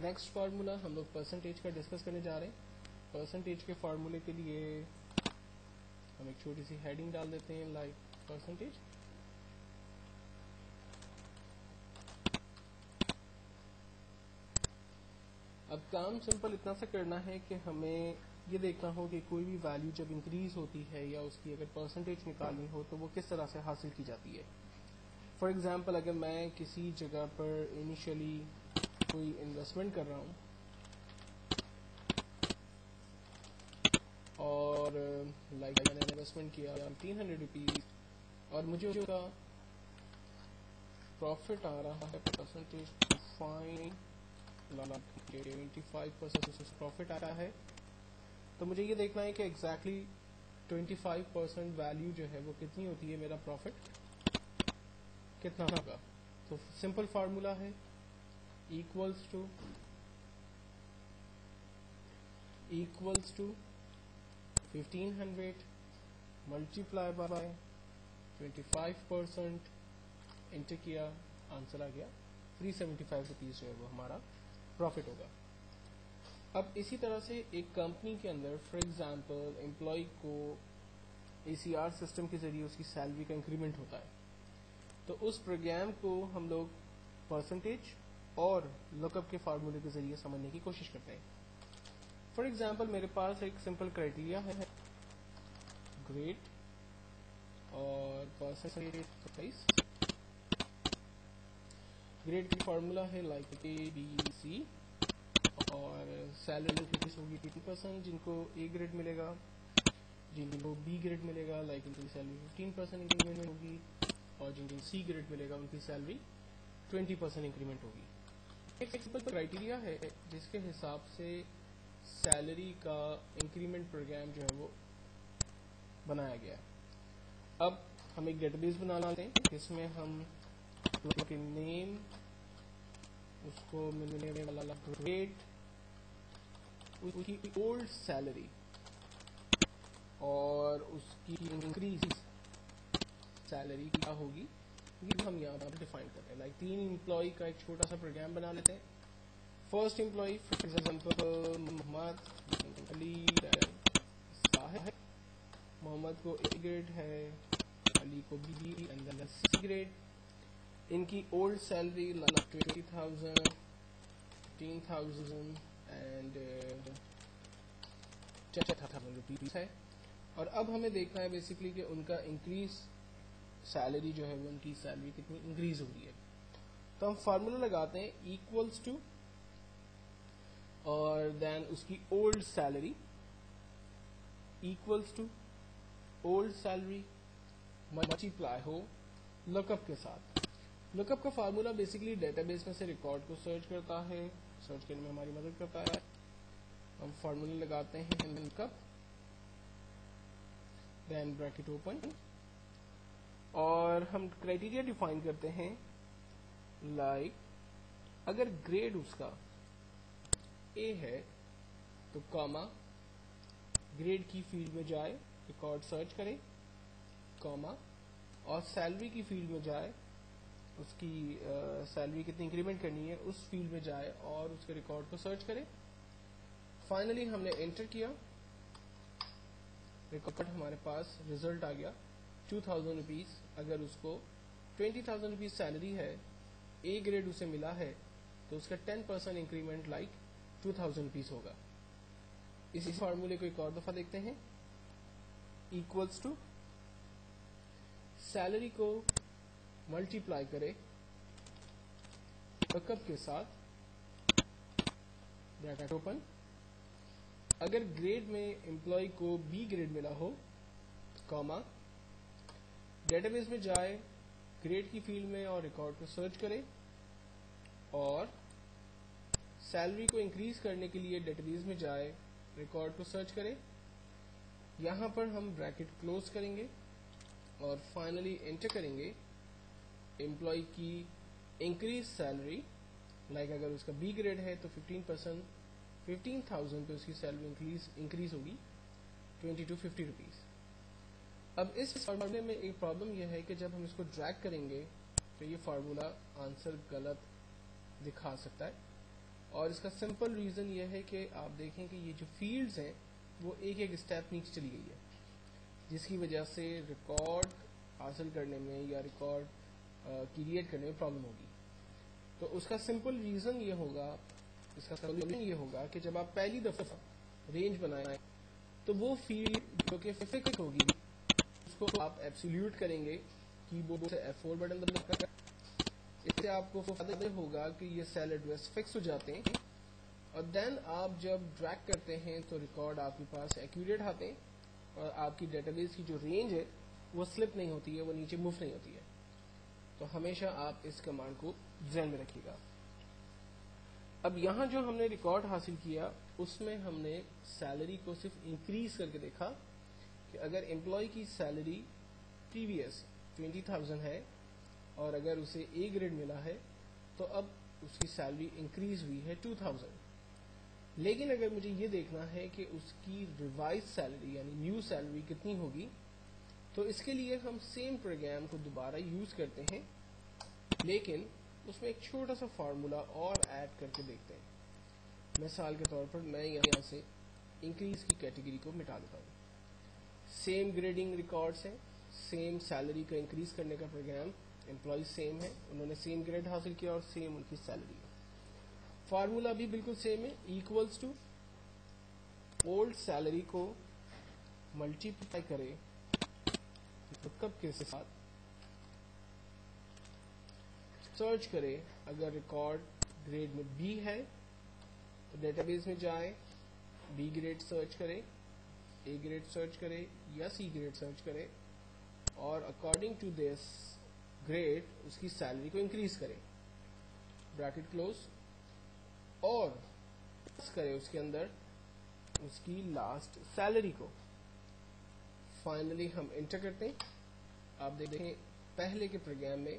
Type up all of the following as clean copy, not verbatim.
Next formula ہم لوگ percentage کا ڈسکس کرنے جا رہے ہیں. پرسنٹیج کے فارمولے کے لیے ہم ایک چھوٹی سی ہیڈنگ ڈال دیتے ہیں لائک پرسنٹیج. اب کام سمپل اتنا سا کرنا ہے کہ ہمیں یہ دیکھنا ہو کہ کوئی بھی ویلیو جب انکریز ہوتی ہے یا اس کی اگر پرسنٹیج نکالنی ہو تو وہ کس طرح سے حاصل کی جاتی ہے. فار ایگزامپل اگر میں کسی جگہ پر انیشلی کوئی انویسٹمنٹ کر رہا ہوں اور لائک میں نے انویسٹمنٹ کیا 300 روپیز اور مجھے اس کا پروفٹ آ رہا ہے پرسنٹیج فائن 25% پروفٹ آ رہا ہے, تو مجھے یہ دیکھنا ہے کہ ایگزیکٹلی 25% ویلیو جو ہے وہ کتنی ہوتی ہے, میرا پروفٹ کتنا ہوگا. تو سمپل فارمولا ہے equals to 1500 multiply by 25%, enter کیا, آنسر آ گیا 375 روپیز جو ہے وہ ہمارا پروفٹ ہوگا. اب اسی طرح سے ایک کمپنی کے اندر فار ایگزامپل امپلائی کو ACR سسٹم کے ذریعے اس کی سیلری کا انکریمنٹ ہوتا ہے, تو اس پروگرام کو ہم لوگ پرسنٹیج اور لک اپ کے فارمولے کے ذریعے سمجھنے کی کوشش کرتے ہیں. فار ایگزامپل میرے پاس ایک سمپل کرائٹیریا ہے گریڈ اور پرسنٹیج. گریڈ کی فارمولا ہے لائک ABC اور سیلری انکریز ہوگی 18%, جن کو A گریڈ ملے گا, جن کو B گریڈ ملے گا لائک ان کی سیلری 15% انکریمنٹ ہوگی, اور جن کو C گریڈ ملے گا ان کی سیلری 20% انکریمنٹ ہوگی. ایک سمپل کرائٹیریا ہے جس کے حساب سے سیلری کا انکریمنٹ پروگرام جو ہے وہ بنایا گیا ہے. اب ہم ایک ڈیٹا بیس بنا لیتے ہیں جس میں ہم نیم, اس کو ملنے والا گریڈ, اس کی اولڈ سیلری اور اس کی انکریز سیلری کیا ہوگی, یہ ہم یہاں پر ڈیفائن کرتے ہیں. لائک 3 امپلائی کا ایک چھوٹا سا پروگرام بنا لیتے ہیں. First employee for example Muhammad Ali sahab, Muhammad کو A گریڈ ہے, علی کو B and then C grade. ان کی اولڈ سیلری 20,000 15,000 اینڈ 10,000 روپیز ہے. اور اب ہمیں دیکھنا ہے بیسکلی کہ ان کا انکریز سیلری جو ہے وہ ان کی سیلری کتنی انکریز ہو رہی ہے. تو ہم فارمولا لگاتے ہیں ایکولس ٹو اور دین اس کی old salary equals to old salary multiply ہو لک اپ کے ساتھ. لک اپ کا فارمولا بیسکلی ڈیٹا بیس میں سے ریکارڈ کو سرچ کرتا ہے, سرچ کرنے میں ہماری مدد کرتا ہے. ہم فارمولا لگاتے ہیں لک اپ دین بریکٹ اوپن اور ہم کرائٹیریا ڈیفائن کرتے ہیں لائک اگر گریڈ اس کا A ہے تو کاما گریڈ کی فیلڈ میں جائے, ریکارڈ سرچ کرے, کاما اور سیلری کی فیلڈ میں جائے, اس کی سیلری کتنی انکریمنٹ کرنی ہے اس فیلڈ میں جائے اور اس کے ریکارڈ کو سرچ کرے. فائنلی ہم نے انٹر کیا, ریکارڈ ہمارے پاس ریزلٹ آ گیا 2,000 روپیز. اگر اس کو 20,000 روپیز سیلری ہے, A گریڈ اسے ملا ہے, تو اس کا 10% انکریمنٹ لائک 2,000 روپیز ہوگا. اسی فارمولے کو ایک اور دفعہ دیکھتے ہیں. ایکولس ٹو سیلری کو ملٹیپلائی کرے لک اپ کے ساتھ, بریکٹ اوپن. اگر گریڈ میں امپلائی کو B گریڈ ملا ہو, کاما ڈیٹا بیس میں جائے, گریڈ کی فیلڈ میں اور ریکارڈ کو سرچ کرے اور سیلری کو انکریز کرنے کے لیے ڈیٹا بیس میں جائے, ریکارڈ کو سرچ کرے. یہاں پر ہم بریکٹ کلوز کریں گے اور فائنلی انٹر کریں گے امپلائی کی انکریز سیلری. لائک اگر اس کا B گریڈ ہے تو 15% 15,000 پہ اس کی سیلری انکریز ہوگی 2250 روپیز. اب اس فارمولے میں ایک پرابلم یہ ہے کہ جب ہم اس کو ڈریگ کریں گے تو یہ فارمولا آنسر غلط دکھا سکتا ہے. اور اس کا سمپل ریزن یہ ہے کہ آپ دیکھیں کہ یہ جو فیلڈز ہیں وہ ایک ایک اسٹیپ نیچے چلی گئی ہے، جس کی وجہ سے ریکارڈ حاصل کرنے میں یا ریکارڈ کریٹ کرنے میں پرابلم ہوگی. تو اس کا سمپل ریزن یہ ہوگا، اس کا سولوشن یہ ہوگا کہ جب آپ پہلی دفعہ رینج بنائیں تو وہ فیلڈ جو کہ فکس ہوگی اس کو آپ ایبسولوٹ کریں گے کی بورڈ سے F4 بٹن دبا کر. اس سے آپ کو فائدہ ہوگا کہ یہ سیل ایڈریس فکس ہو جاتے ہیں، اور دین آپ جب ڈریگ کرتے ہیں تو ریکارڈ آپ کے پاس ایکوریٹ آتے ہیں، اور آپ کی ڈیٹا بیس کی جو رینج ہے وہ سلپ نہیں ہوتی ہے، وہ نیچے موو نہیں ہوتی ہے. تو ہمیشہ آپ اس کمانڈ کو ذہن میں رکھیے گا. اب یہاں جو ہم نے ریکارڈ حاصل کیا اس میں ہم نے سیلری کو صرف انکریز کر کے دیکھا کہ اگر امپلائی کی سیلری پریویس 20,000 ہے اور اگر اسے اے گریڈ ملا ہے تو اب اس کی سیلری انکریز ہوئی ہے 2,000. لیکن اگر مجھے یہ دیکھنا ہے کہ اس کی ریوائز سیلری یعنی نیو سیلری کتنی ہوگی تو اس کے لیے ہم سیم پروگرام کو دوبارہ یوز کرتے ہیں، لیکن اس میں ایک چھوٹا سا فارمولا اور ایڈ کر کے دیکھتے ہیں. مثال کے طور پر میں یہاں سے انکریز کی کیٹیگری کو مٹا دیتا ہوں. سیم گریڈنگ ریکارڈس ہیں، سیم سیلری کا انکریز کرنے کا پروگرام، امپلائی سیم ہے، انہوں نے سیم گریڈ حاصل کیا اور سیم ان کی سیلری ہے. فارمولا بھی بالکل سیم ہے، ایکولز ٹو اولڈ سیلری کو ملٹیپلائی کرے لک اپ کے ساتھ، سرچ کرے اگر ریکارڈ گریڈ میں بی ہے تو ڈیٹا بیس میں جائے، بی گریڈ سرچ کرے، اے گریڈ سرچ کرے یا سی گریڈ سرچ کرے، اور اکارڈنگ ٹو دس گریڈ اس کی سیلری کو انکریز کرے، بریکٹ کلوز، اور کرے اس کے اندر اس کی لاسٹ سیلری کو. فائنلی ہم انٹر کرتے ہیں. آپ دیکھیں پہلے کے پروگرام میں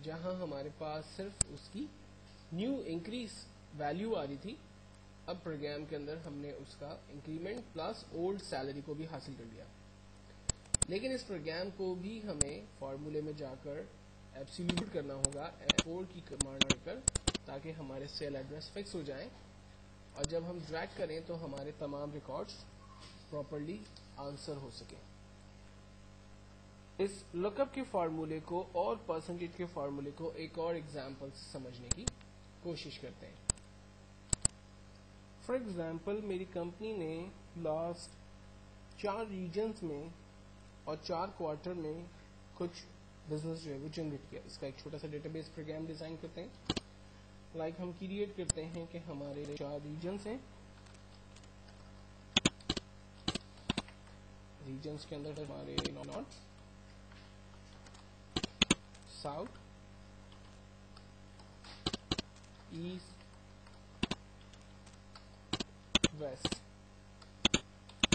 جہاں ہمارے پاس صرف اس کی نیو انکریز ویلیو آ رہی تھی، اب پروگرام کے اندر ہم نے اس کا انکریمنٹ پلس اولڈ سیلری کو بھی حاصل کر لیا. لیکن اس پروگرام کو بھی ہمیں فارمولے میں جا کر ایبسولوٹ کرنا ہوگا F4 کی کمانڈ آ کر، تاکہ ہمارے سیل ایڈریس فکس ہو جائیں، اور جب ہم ڈریگ کریں تو ہمارے تمام ریکارڈز پراپرلی آنسر ہو سکیں. اس لک اپ کے فارمولے کو اور پرسنٹیج کے فارمولے کو ایک اور ایگزامپل سے سمجھنے کی کوشش کرتے ہیں. فار ایگزامپل میری کمپنی نے لاسٹ 4 ریجنز میں اور 4 کوارٹر میں کچھ بزنس جو ہے وہ جنریٹ کیا. اس کا ایک چھوٹا سا ڈیٹا بیس پروگرام ڈیزائن کرتے ہیں. لائک ہم کریٹ کرتے ہیں کہ ہمارے 4 ریجنز ہیں، ریجنز کے اندر ہمارے نارتھ، ساؤتھ، ایسٹ، ویسٹ،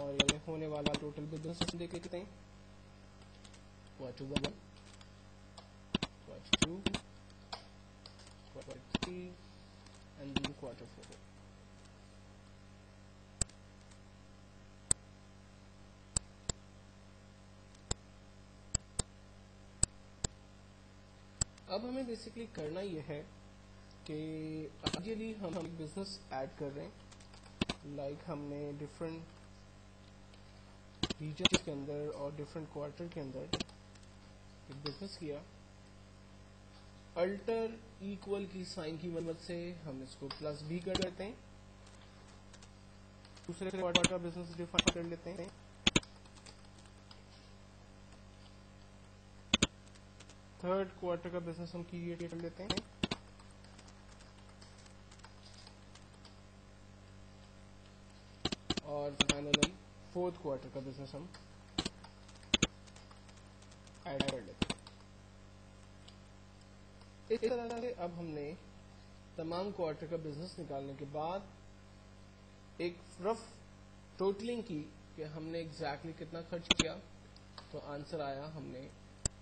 اور یہ ہونے والا ٹوٹل بزنس دیکھ لیتے ہیں. Quarter 1، quarter 2، quarter 3 and then quarter 4. اب ہمیں بیسکلی کرنا یہ ہے کہ ایکچولی ہم ایک بزنس ایڈ کر رہے ہیں. لائک ہم نے ڈفرینٹ ریجنز کے اندر اور ڈفرینٹ کوارٹر کے اندر ایک بزنس کیا. الٹر ایکول کی سائن کی مدد سے ہم اس کو پلس بھی کر لیتے ہیں. دوسرے کوارٹر کا بزنس ڈیفائن کر لیتے ہیں. تھرڈ کوارٹر کا بزنس ہم کریٹ کر لیتے ہیں. اور فائنلی فورتھ کوارٹر کا بزنس ہم ایڈ کر لیتے ہیں. اس طرح سے اب ہم نے تمام کوارٹر کا بزنس نکالنے کے بعد ایک رف ٹوٹلنگ کی کہ ہم نے ایگزیکٹلی کتنا خرچ کیا. تو آنسر آیا ہم نے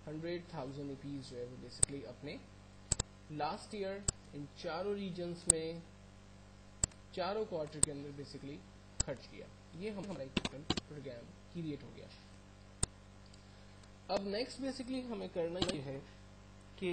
100,000 روپیز جو ہے وہ بیسکلی اپنے لاسٹ ایئر ان چاروں ریجنز میں چاروں کوارٹر کے اندر بیسکلی خرچ کیا. یہ ہمارا ایک پروگرام کریٹ ہو گیا. اب نیکسٹ بیسکلی ہمیں کرنا یہ ہے کہ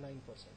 9%।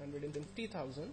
150,000,